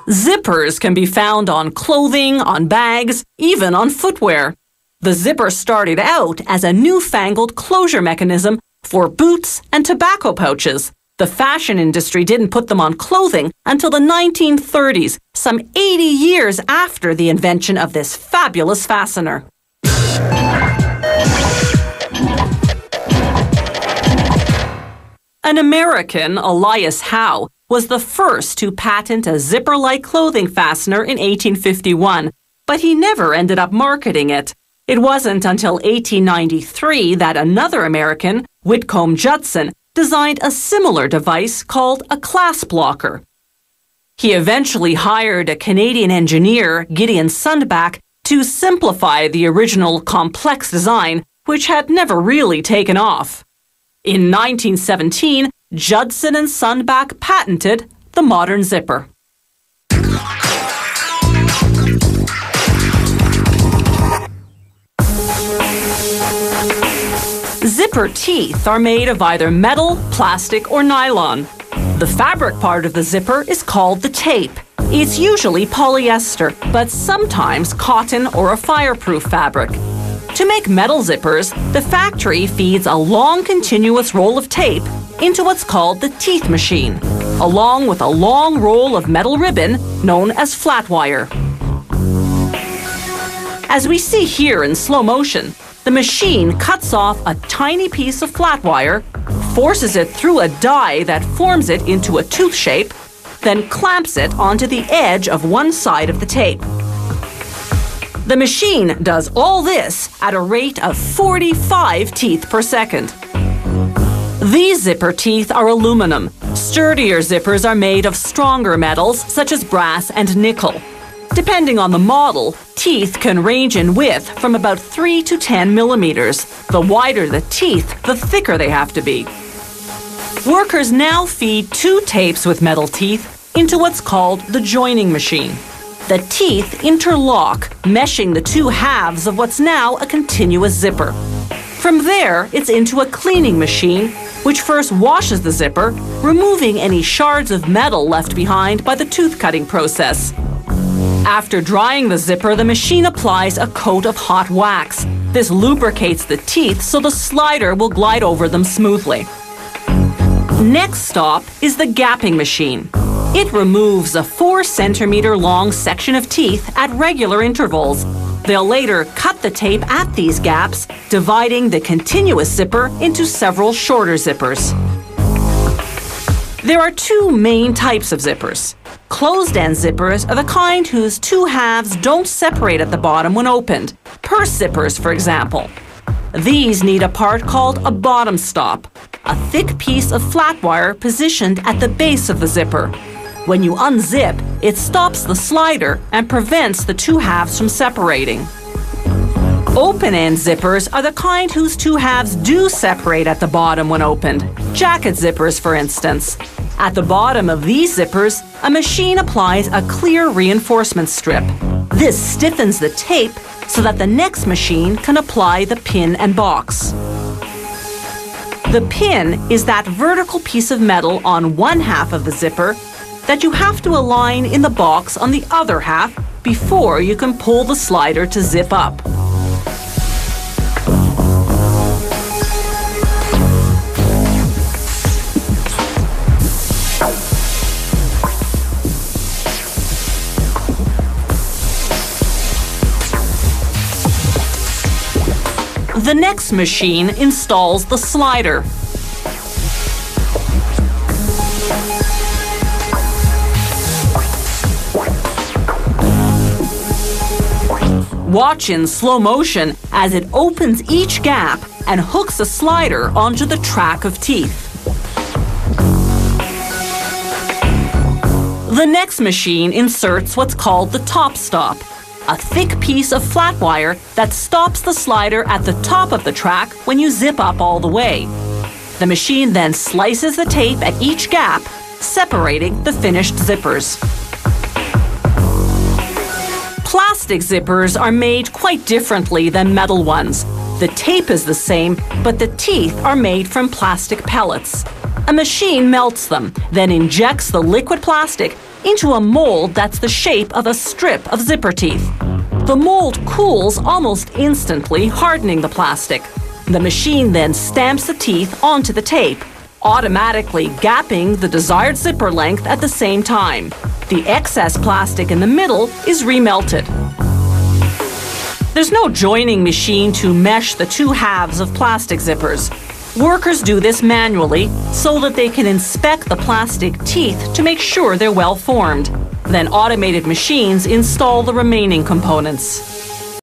Zippers can be found on clothing, on bags, even on footwear. The zipper started out as a newfangled closure mechanism for boots and tobacco pouches. The fashion industry didn't put them on clothing until the 1930s, some 80 years after the invention of this fabulous fastener. An American, Elias Howe, was the first to patent a zipper-like clothing fastener in 1851, but he never ended up marketing it. It wasn't until 1893 that another American, Whitcomb Judson, designed a similar device called a clasp locker. He eventually hired a Canadian engineer, Gideon Sundback, to simplify the original complex design, which had never really taken off. In 1917, Judson and Sundback patented the modern zipper. Zipper teeth are made of either metal, plastic, or nylon. The fabric part of the zipper is called the tape. It's usually polyester, but sometimes cotton or a fireproof fabric. To make metal zippers, the factory feeds a long continuous roll of tape into what's called the teeth machine, along with a long roll of metal ribbon known as flat wire. As we see here in slow motion, the machine cuts off a tiny piece of flat wire, forces it through a die that forms it into a tooth shape, then clamps it onto the edge of one side of the tape. The machine does all this at a rate of 45 teeth per second. These zipper teeth are aluminum. Sturdier zippers are made of stronger metals such as brass and nickel. Depending on the model, teeth can range in width from about 3 to 10 millimeters. The wider the teeth, the thicker they have to be. Workers now feed two tapes with metal teeth into what's called the joining machine. The teeth interlock, meshing the two halves of what's now a continuous zipper. From there, it's into a cleaning machine, which first washes the zipper, removing any shards of metal left behind by the tooth-cutting process. After drying the zipper, the machine applies a coat of hot wax. This lubricates the teeth so the slider will glide over them smoothly. Next stop is the gapping machine. It removes a 4-centimeter long section of teeth at regular intervals. They'll later cut the tape at these gaps, dividing the continuous zipper into several shorter zippers. There are two main types of zippers. Closed-end zippers are the kind whose two halves don't separate at the bottom when opened. Purse zippers, for example. These need a part called a bottom stop, a thick piece of flat wire positioned at the base of the zipper. When you unzip, it stops the slider and prevents the two halves from separating. Open-end zippers are the kind whose two halves do separate at the bottom when opened. Jacket zippers, for instance. At the bottom of these zippers, a machine applies a clear reinforcement strip. This stiffens the tape so that the next machine can apply the pin and box. The pin is that vertical piece of metal on one half of the zipper that you have to align in the box on the other half before you can pull the slider to zip up. The next machine installs the slider. Watch in slow motion as it opens each gap and hooks a slider onto the track of teeth. The next machine inserts what's called the top stop, a thick piece of flat wire that stops the slider at the top of the track when you zip up all the way. The machine then slices the tape at each gap, separating the finished zippers. Plastic zippers are made quite differently than metal ones. The tape is the same, but the teeth are made from plastic pellets. A machine melts them, then injects the liquid plastic into a mold that's the shape of a strip of zipper teeth. The mold cools almost instantly, hardening the plastic. The machine then stamps the teeth onto the tape, automatically gapping the desired zipper length at the same time. The excess plastic in the middle is remelted. There's no joining machine to mesh the two halves of plastic zippers. Workers do this manually so that they can inspect the plastic teeth to make sure they're well formed. Then automated machines install the remaining components.